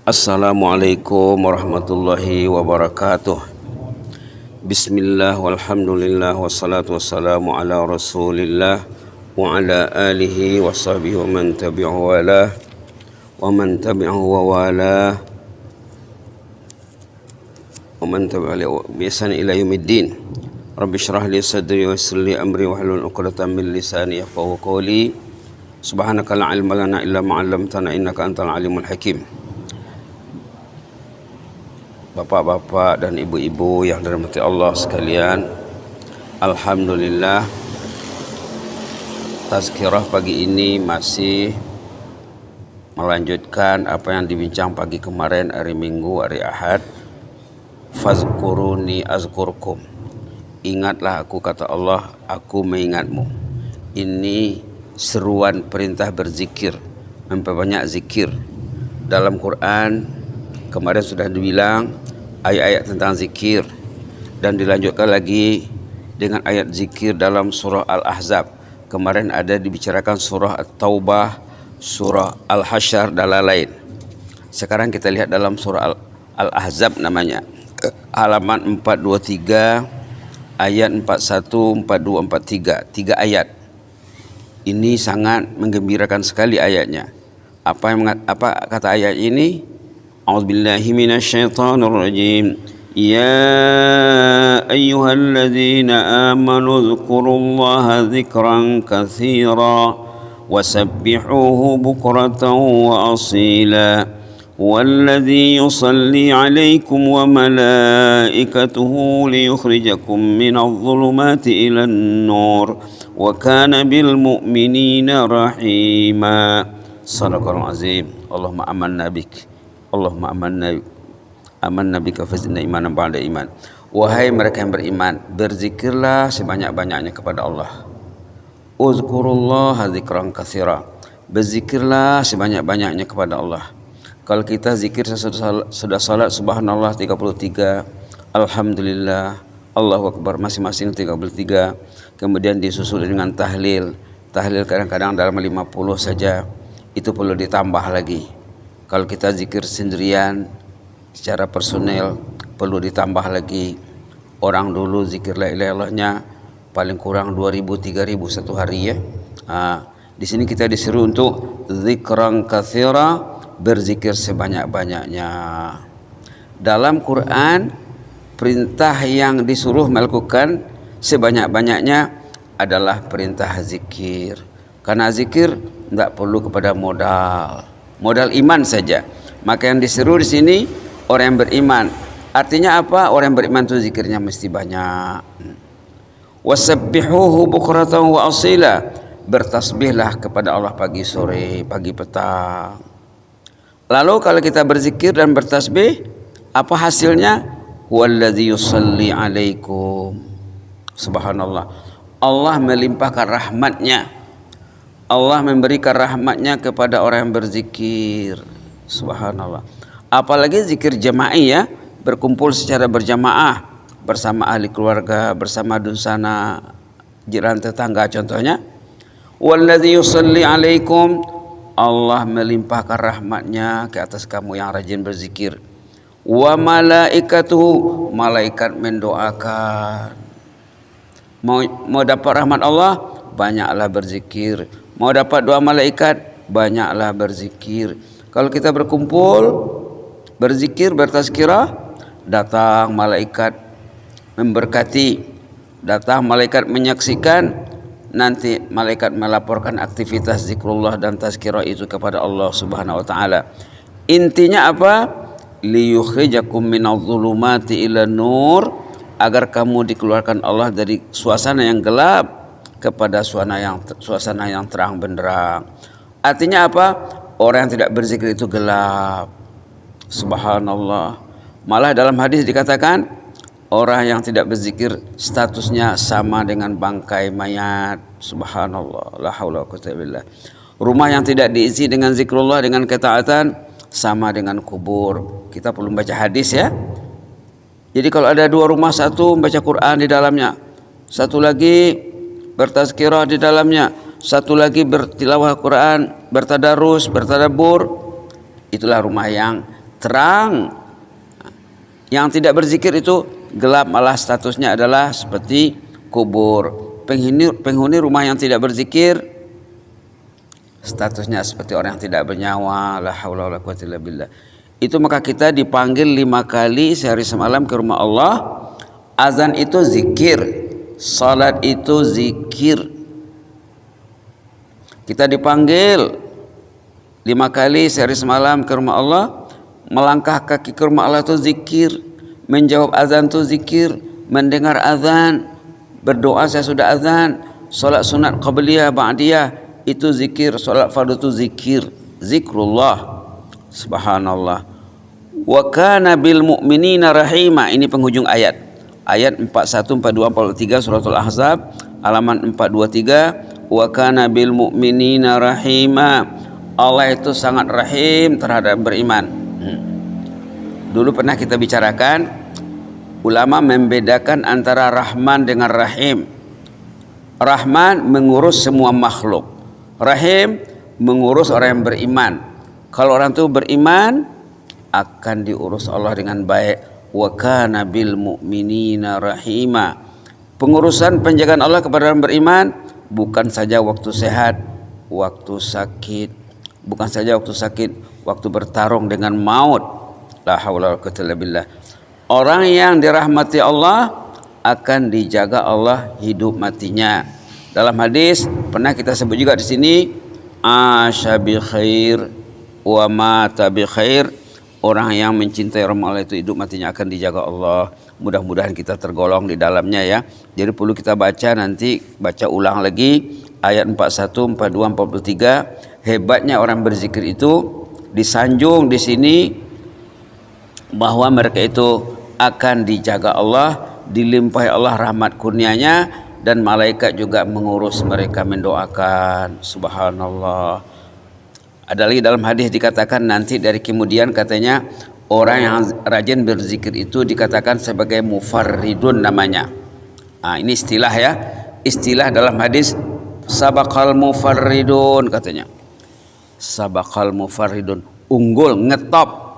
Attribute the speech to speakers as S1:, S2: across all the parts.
S1: Assalamualaikum warahmatullahi wabarakatuh. Bismillah walhamdulillah wassalatu wassalamu ala rasulillah wa ala alihi wa sahbihi wa man tabi'ahu walah wa man tabi'ahu wa walah wa man tabi'ahu bi ihsan ila yaumiddin. Rabbi shrah li sadri wa yassir li amri wahlul 'uqdatam min lisani yafqahu qawli. Subhanaka la ilma lana illa ma 'allamtana innaka antal alimul hakim. Bapak-bapak dan ibu-ibu yang dirahmati Allah sekalian, alhamdulillah tazkirah pagi ini masih melanjutkan apa yang dibincang pagi kemarin, hari Minggu, hari Ahad. Fazkuruni azkurkum. Ingatlah aku, kata Allah, aku mengingatmu. Ini seruan perintah berzikir, memperbanyak zikir. Dalam Quran kemarin sudah dibilang ayat-ayat tentang zikir, dan dilanjutkan lagi dengan ayat zikir dalam surah Al-Ahzab. Kemarin ada dibicarakan surah At-Taubah, surah Al-Hasyr dan lain-lain. Sekarang kita lihat dalam surah Al-Ahzab namanya, halaman 423, ayat 41, 42, 43, 3 ayat. Ini sangat menggembirakan sekali ayatnya. Apa kata ayat ini? A'udzubillahi minasyaitonir rajim. Ya ayyuhalladzina amanu dzkurullaha dzikran katsira wasabbihuhu bukratan wa asila. Walladzi yusalli 'alaikum wa malaikatuhu liyukhrijakum minadh dhulumati ilan nur wa kana bil mu'minina rahima. Shadaqallahul azim. Allahumma amanna bik. Allahumma amanna bika fazidna imanan ba'da iman. Wahai mereka yang beriman, berzikirlah sebanyak-banyaknya kepada Allah. Uzkurullaha dzikran katsira. Berzikirlah sebanyak-banyaknya kepada Allah. Kalau kita zikir sudah salat subhanallah 33, alhamdulillah, Allahu akbar masing-masing 33, kemudian disusul dengan tahlil. Tahlil kadang-kadang dalam 50 saja, itu perlu ditambah lagi. Kalau kita zikir sendirian secara personel perlu ditambah lagi. Orang dulu zikir la ilaha illallahnya paling kurang 2000 3000 satu hari ya. Di sini kita disuruh untuk zikran katsira, berzikir sebanyak-banyaknya. Dalam Quran perintah yang disuruh melakukan sebanyak-banyaknya adalah perintah zikir. Karena zikir tidak perlu kepada modal iman saja. Maka yang disuruh di sini orang yang beriman. Artinya apa? Orang yang beriman itu zikirnya mesti banyak. Wasabbihuhu bukratan wa asila. Bertasbihlah kepada Allah pagi sore, pagi petang. Lalu kalau kita berzikir dan bertasbih, apa hasilnya? Walladzi yusalli 'alaikum. Subhanallah. Allah melimpahkan rahmatnya. Allah memberikan rahmatnya kepada orang yang berzikir. Subhanallah. Apalagi zikir jama'i ya, berkumpul secara berjamaah bersama ahli keluarga, bersama dusana, jiran tetangga contohnya. Walladzi yusalli 'alaikum. Allah melimpahkan rahmatnya ke atas kamu yang rajin berzikir. Wa malaikatuhu. Malaikat mendoakan. Mau dapat rahmat Allah, banyaklah berzikir. Mau dapat doa malaikat, banyaklah berzikir. Kalau kita berkumpul, berzikir, bertazkirah, datang malaikat memberkati, datang malaikat menyaksikan, nanti malaikat melaporkan aktivitas zikrullah dan tazkirah itu kepada Allah Subhanahu wa taala. Intinya apa? Liyukhrijakum minadh dhulumati ilan nur, agar kamu dikeluarkan Allah dari suasana yang gelap kepada suasana yang terang benderang. Artinya apa? Orang yang tidak berzikir itu gelap. Subhanallah. Malah dalam hadis dikatakan orang yang tidak berzikir statusnya sama dengan bangkai mayat. Subhanallah. La haula wa quwwata illa billah. Rumah yang tidak diisi dengan zikrullah, dengan ketaatan, sama dengan kubur. Kita perlu baca hadis ya. Jadi kalau ada dua rumah, satu membaca Quran di dalamnya, satu lagi bertazkirah di dalamnya, satu lagi bertilawah Quran, bertadarus, bertadabbur, itulah rumah yang terang. Yang tidak berzikir itu gelap, malah statusnya adalah seperti kubur. Penghuni rumah yang tidak berzikir statusnya seperti orang yang tidak bernyawa. La haula wala quwwata illa billah. Itu maka kita dipanggil 5 kali sehari semalam ke rumah Allah. Azan itu zikir, salat itu zikir. Kita dipanggil 5 kali sehari semalam ke rumah Allah. Melangkah kaki ke rumah Allah itu zikir, menjawab azan itu zikir, mendengar azan, berdoa saya sudah azan, solat sunat qabliyah ba'diyah itu zikir, solat fardu itu zikir, zikrullah. Subhanallah. Wa kana bil mu'minina rahima. Ini penghujung ayat. Ayat 41, 42, 43 suratul Ahzab halaman 423. Wa kana bil mu'minina rahima. Allah itu sangat rahim terhadap beriman. Dulu pernah kita bicarakan, ulama membedakan antara Rahman dengan Rahim. Rahman mengurus semua makhluk, Rahim mengurus orang yang beriman. Kalau orang itu beriman, akan diurus Allah dengan baik. Wa kana bil mu'minina rahima. Pengurusan penjagaan Allah kepada orang beriman bukan saja waktu sehat, waktu sakit, bukan saja waktu sakit, waktu bertarung dengan maut. La haula wala quwwata illa billah. Orang yang dirahmati Allah akan dijaga Allah hidup matinya. Dalam hadis pernah kita sebut juga di sini, asya bi khair wa mata bi khair. Orang yang mencintai Allah itu hidup matinya akan dijaga Allah. Mudah-mudahan kita tergolong di dalamnya ya. Jadi perlu kita baca, nanti baca ulang lagi ayat 41, 42, 43. Hebatnya orang berzikir itu disanjung di sini bahwa mereka itu akan dijaga Allah, dilimpahi Allah rahmat kurnianya, dan malaikat juga mengurus mereka, mendoakan. Subhanallah. Ada lagi dalam hadis dikatakan nanti dari kemudian katanya orang yang rajin berzikir itu dikatakan sebagai mufarridun namanya. Ini istilah ya, istilah dalam hadis, sabaqal mufarridun katanya. Sabaqal mufarridun, unggul, ngetop.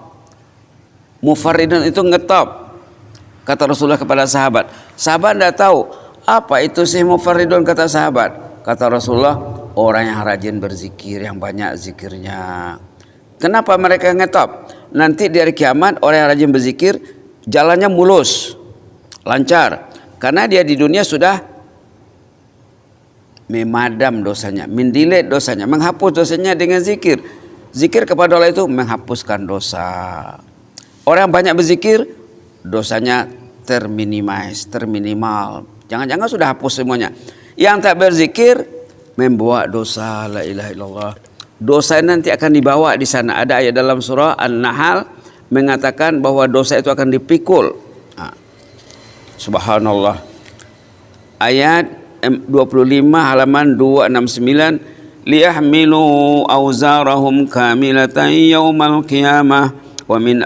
S1: Mufarridun itu ngetop. Kata Rasulullah kepada sahabat. Sahabat tidak tahu apa itu sih mufarridun, kata sahabat. Kata Rasulullah, orang yang rajin berzikir, yang banyak zikirnya. Kenapa mereka ngetop? Nanti di hari kiamat orang yang rajin berzikir jalannya mulus, lancar. Karena dia di dunia sudah memadam dosanya, mendilet dosanya, menghapus dosanya dengan zikir. Zikir kepada Allah itu menghapuskan dosa. Orang yang banyak berzikir, dosanya terminimal. Jangan-jangan sudah hapus semuanya. Yang tak berzikir, membawa dosa. La ilaha illallah. Dosa nanti akan dibawa di sana. Ada ayat dalam surah An-Nahl mengatakan bahwa dosa itu akan dipikul. Subhanallah. Ayat 25 halaman 269. Liyahmilu awzarahum kamilatan yawmal qiyamah. Wa min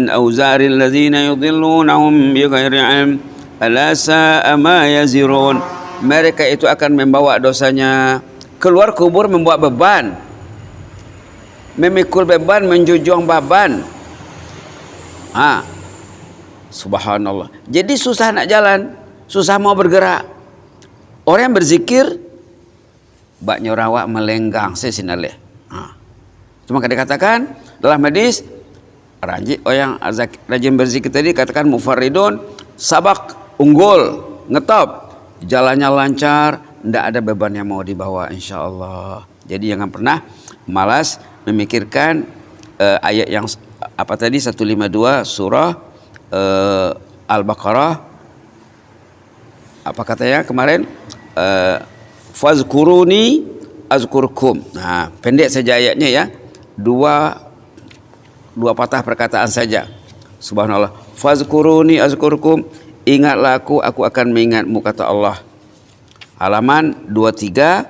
S1: auzaril ladzina yudhillunahum bighairi ilm ala sa'a ma yazirun. Mereka itu akan membawa dosanya keluar kubur, membawa beban, memikul beban, menjunjung beban. Subhanallah. Jadi susah nak jalan, susah mau bergerak. Orang yang berzikir bak nyorawak melenggang sesinaleh. Cuma dikatakan dalam hadis, orang rajin berzikir tadi katakan mufarridun, sabak, unggul, ngetop, jalannya lancar, tidak ada beban yang mau dibawa insyaallah. Jadi jangan pernah malas memikirkan ayat yang apa tadi 152 surah Al-Baqarah. Apa katanya kemarin? Fazkuruni azkurkum. Pendek saja ayatnya ya. Dua patah perkataan saja. Subhanallah. Fazkuruni azkurkum. Ingatlah aku akan mengingatmu, kata Allah. Halaman 23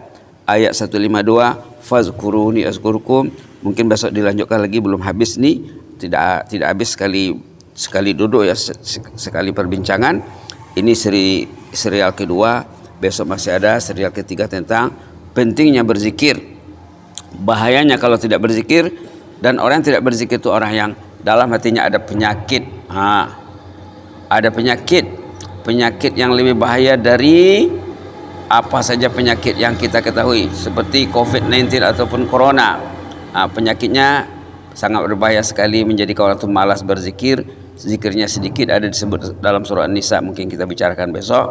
S1: ayat 152. Fazkuruni azkurkum. Mungkin besok dilanjutkan lagi, belum habis nih. Tidak habis sekali duduk ya, sekali perbincangan. Ini serial kedua. Besok masih ada serial ketiga tentang pentingnya berzikir. Bahayanya kalau tidak berzikir, Dan orang yang tidak berzikir itu orang yang dalam hatinya ada penyakit. Ada penyakit yang lebih bahaya dari apa saja penyakit yang kita ketahui, seperti COVID-19 ataupun Corona. Penyakitnya sangat berbahaya sekali, menjadikan orang itu malas berzikir. Zikirnya sedikit, ada disebut dalam surah An-Nisa, mungkin kita bicarakan besok.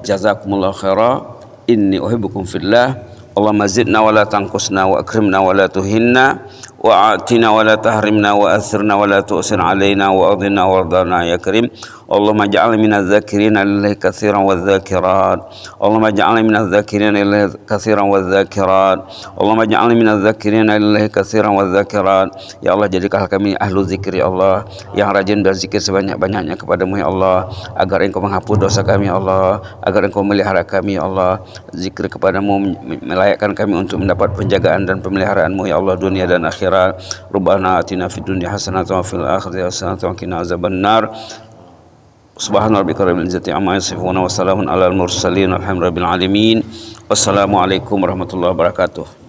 S1: Jazakumullah khaira, inni uhibbukum fillah. Allahumma zidna wa la tanqusna wa akrimna wa la tuhinna wa atina wa la tahrimna wa athirna wa la tu'sir alaina wa adina wardana ya karim. Allahumma ja'alna minaz zakirina lillahi katsiran wadz zakirat. Allahumma ja'alna minaz zakirina lillahi katsiran wadz zakirat. Allahumma ja'alna minaz zakirina lillahi katsiran wadz zakirat. Ya Allah, jadikanlah kami ahlu zikir ya Allah, yang rajin berzikir sebanyak-banyaknya kepadamu ya Allah, agar Engkau menghapus dosa kami ya Allah, agar Engkau melihara kami ya Allah. Zikir kepadamu melayakkan kami untuk mendapat penjagaan dan pemeliharaanmu ya Allah, dunia dan akhirat. Rabbana atina fid dunya hasanatan wa fil akhirati hasanatan wa qina azabannar. Subhana rabbika rabbil izzati amma yasifun wa salamun alal mursalin alhamdulillahi rabbil alamin. Wassalamualaikum warahmatullahi wabarakatuh.